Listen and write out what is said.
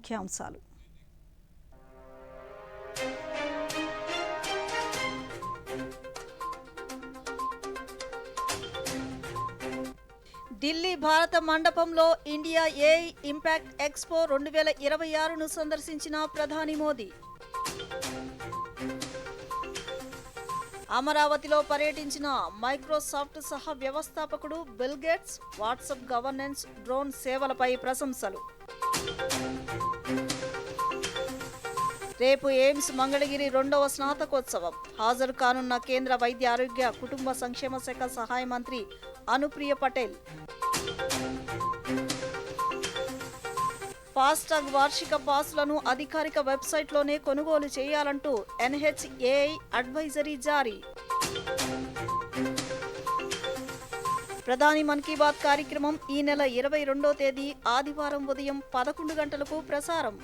ముఖ్యాంశాలు. ఢిల్లీ భారత మండపంలో ఇండియా ఏఐ ఇంపాక్ట్ ఎక్స్పో 2026ను సందర్శించిన ప్రధాని మోదీ. అమరావతిలో పర్యటించిన మైక్రోసాఫ్ట్ సహ వ్యవస్థాపకుడు bill gates. WhatsApp governance, drone సేవలపై ప్రశంసలు. రేపు ఎయిమ్స్ మంగళగిరి 2వ స్నాతకోత్సవం. హాజరు కానున్న కేంద్ర వైద్య ఆరోగ్య కుటుంబ సంక్షేమ శాఖ సహాయ మంత్రి అనుప్రియ పటేల్. ఫాస్టాగ్ వార్షిక పాస్లను అధికారిక వెబ్సైట్లోనే కొనుగోలు చేయాలంటూ ఎన్హెచ్ఏఐ అడ్వైజరీ జారీ. ప్రధాని మన్ కీ బాత్ కార్యక్రమం ఈ నెల 22వ తేదీ ఆదివారం ఉదయం 11 గంటలకు ప్రసారం.